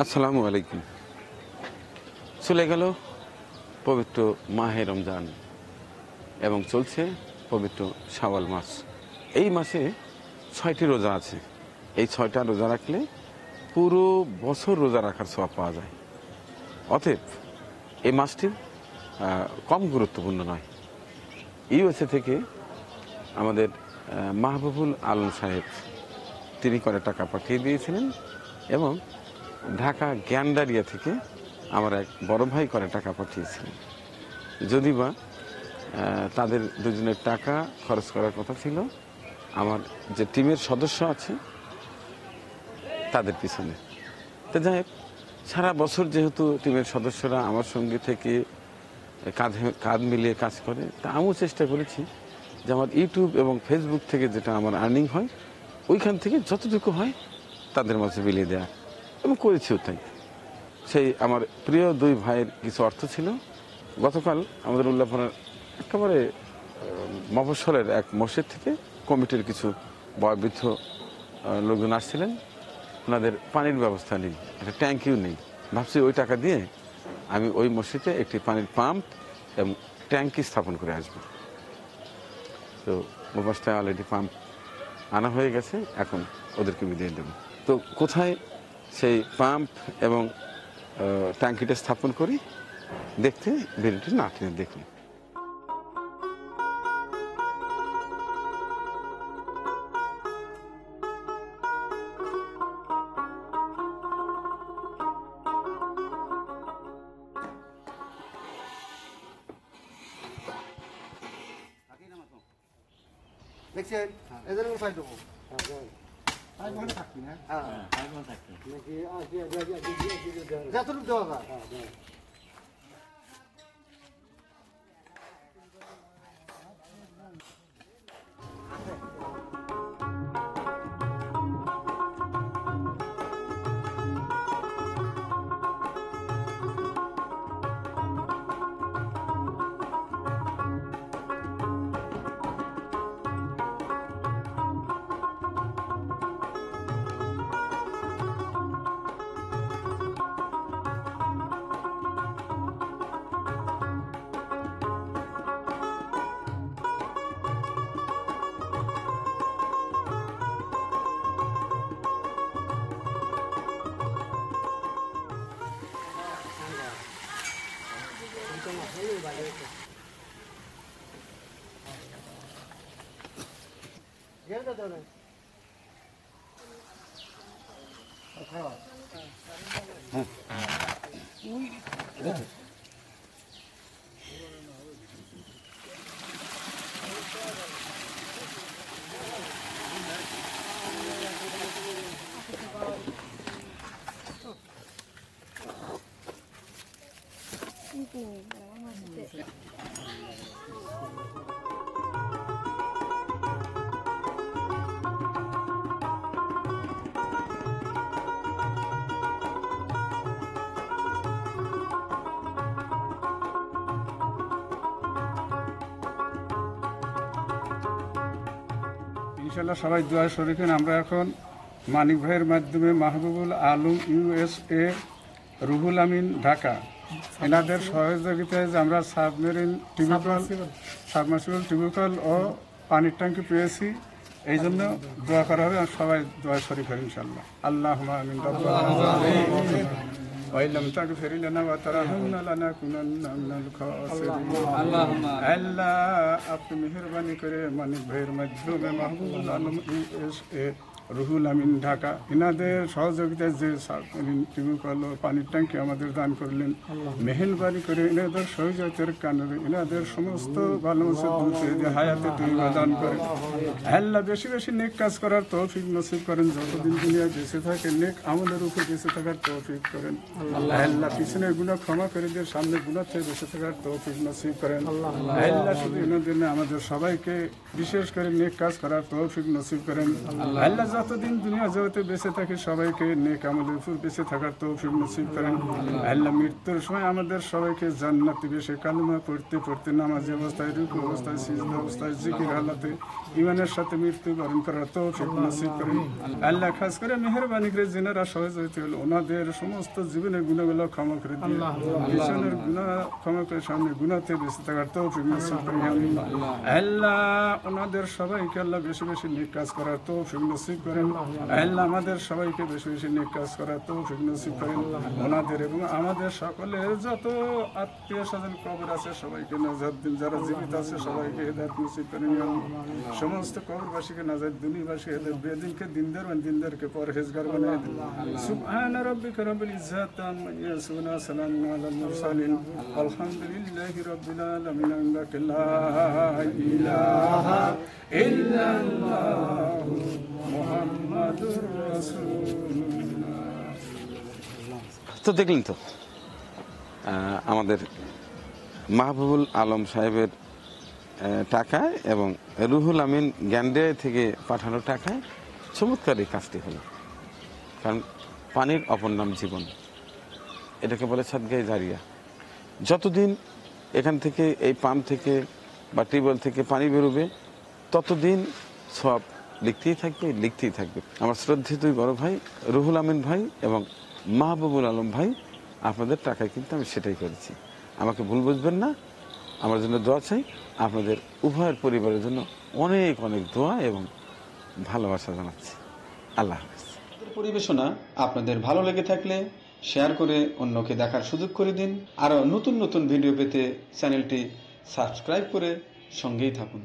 আসসালামু আলাইকুম। চলে গেল পবিত্র মাহে রমজান এবং চলছে পবিত্র শাওয়াল মাস। এই মাসে 6টি রোজা আছে। এই 6টা রোজা রাখলে পুরো বছর রোজা রাখার সওয়াব পাওয়া যায়। অতএব এই মাসটি কম গুরুত্বপূর্ণ নয়। ইউএসএ থেকে আমাদের মাহবুবুল আলম সাহেব তিনি করে টাকা পাঠিয়ে দিয়েছিলেন এবং ঢাকা জ্ঞানদারিয়া থেকে আমার এক বড় ভাই করে টাকা পাঠিয়েছিলেন। যদি বা তাদের দুজনের টাকা খরচ করার কথা ছিল আমার যে টিমের সদস্য আছে তাদের পিছনে। তো যাই হোক, সারা বছর যেহেতু টিমের সদস্যরা আমার সঙ্গে থেকে কাঁধ মিলিয়ে কাজ করে, তা আমিও চেষ্টা করেছি যে আমার ইউটিউব এবং ফেসবুক থেকে যেটা আমার আর্নিং হয় ওইখান থেকে যতটুকু হয় তাদের মাঝে বিলিয়ে দেওয়া, এবং করেছিও তাই। সেই আমার প্রিয় দুই ভাইয়ের কিছু অর্থ ছিল। গতকাল আমাদের উল্লাপাড়ার একেবারে মফস্বলের এক মসজিদ থেকে কমিটির কিছু বয়োবৃদ্ধ লোকজন আসছিলেন। ওনাদের পানির ব্যবস্থা নেই, একটা ট্যাঙ্কিও নেই। ভাবছি ওই টাকা দিয়ে আমি ওই মসজিদে একটি পানির পাম্প এবং ট্যাঙ্কি স্থাপন করে আসবো। তো অবস্থায় অলরেডি পাম্প আনা হয়ে গেছে, এখন ওদেরকে বিদায় দেব। তো কোথায় সেই পাম্প এবং ট্যাঙ্কিটা স্থাপন করি দেখতে ভিডিওটি না টেনে দেখুন। দেখছেন এদের উপায় দেবো থাকবি না যতটুকু দেওয়া যায়। ইনশাল্লাহ সবাই দোয়া শরীফেন। আমরা এখন মানিক ভাইয়ের মাধ্যমে মাহবুবুল আলম USA, রুহুল আমিন ঢাকা, এনাদের সহযোগিতায় যে আমরা সাবমার্সিবল টিউবওয়েল ও পানির ট্যাঙ্কি পেয়েছি, এই জন্য দোয়া করা হবে। সবাই দোয়া শরীফ হয় ইনশাল্লাহ। আল্লাহুম্মা আমিন। ওয়াইলাম তাগফির লানা ওয়া তারহামনা লানাকুনান্না মিনাল খাসিরিন। আল্লাহ আপনি মেহেরবানি করে মানিক ভাইয়ের মাধ্যমে মাহবুবুল আলম USA, রুহুল আমিন ঢাকা, এনাদের সহযোগিতায় যে টিউবওয়েল ও পানির ট্যাঙ্কি আমাদের দান করলেন, মেহেরবানি করে এনাদের সহযোগিতার কারণে এনাদের সমস্ত ভালোবাসা দূরে যে হায়াতে দুনিয়া দান করেন। আল্লাহ বেশি বেশি নেক কাজ করার তৌফিক নসিব করেন। যতদিন দুনিয়া বেঁচে থাকে নেক আমলের উপর বেঁচে থাকার তৌফিক করেন। আল্লাহ পিছনের গুনাহ ক্ষমা করে দিয়ে সামনে গুনাহ থেকে বেঁচে থাকার তৌফিক নসিব করেন। আল্লাহ শুধু এনাদের আমাদের সবাইকে বিশেষ করে নেক কাজ করার তৌফিক নসিব করেন। আল্লাহ যতদিন দুনিয়া জগতে বেঁচে থাকে সবাইকে নেক আমলের উপর বেঁচে থাকার তৌফিক নসিব করেন। আল্লাহ মৃত্যুর সময় আমাদের সবাইকে জান্নাতি বেশে কালিমা পড়তে পড়তে নামাজি অবস্থায়, রুকু অবস্থায়, সিজদা অবস্থায়, জিকির হালাতে ইমানের সাথে মৃত্যুবরণ করার তৌফিক নসিব করেন। আল্লাহ খাস করে মেহেরবানি করে যিনারা সহজ হইতে হলো ওনাদের সমস্ত জীবনের গুণাগুলো ক্ষমা করে দিয়ে পিছনের গুণা ক্ষমা করে সামনে গুণাতে বেঁচে থাকার তৌফিক নসিব করেন। আল্লাহ ওনাদের সবাইকে আল্লাহ বেশি বেশি নেক কাজ করার তৌফিক নসিব করেন। আল্লাহ আমাদের সবাইকে বেশি বেশি নেক কাজ করার তৌফিক নসিব করেন। ওনাদের এবং আমাদের সকলের যত আত্মীয় স্বজন কবর আছে সবাইকে নাজাত দিন, যারা জীবিত আছে সবাইকে হেদায়েত নসিব করেন। সমস্ত কবরবাসীকে নাজাত, দুনিয়াবাসী হেদায়েত, বেদিনকে দিনদার বানান, দিনদারকে পরহেজগার বানায় দিন। সুবহান রাব্বিকা রাব্বিল ইজ্জাতি আম্মা ইয়াসিফুন, সালামুন আলাল মুরসালিন, আলহামদুলিল্লাহি রাব্বিল আলামিন। লা ইলাহা ইল্লাল্লাহু মুহাম্মাদুর রাসূলুল্লাহ। তো দেখলেন তো আমাদের মাহবুবুল আলম সাহেবের টাকায় এবং রুহুল আমিন গ্যান্ডে থেকে পাঠানো টাকায় চমৎকার এই কাজটি হলো। কারণ পানির অপর নাম জীবন, এটাকে বলে সাদগায়ে জারিয়া। যতদিন এখান থেকে এই পাম্প থেকে বা টিউবওয়েল থেকে পানি বেরোবে ততদিন সব লিখতেই থাকবে। আমার শ্রদ্ধেয় দুই বড় ভাই রুহুল আমিন ভাই এবং মাহবুবুল আলম ভাই, আপনাদের টাকায় কিন্তু আমি সেটাই করেছি। আমাকে ভুল বুঝবেন না, আমার জন্য দোয়া চাই। আপনাদের উভয়ের পরিবারের জন্য অনেক অনেক দোয়া এবং ভালোবাসা জানাচ্ছি। আল্লাহ হাফেজ। পরিবেশনা আপনাদের ভালো লেগে থাকলে শেয়ার করে অন্যকে দেখার সুযোগ করে দিন। আরও নতুন নতুন ভিডিও পেতে চ্যানেলটি সাবস্ক্রাইব করে সঙ্গেই থাকুন।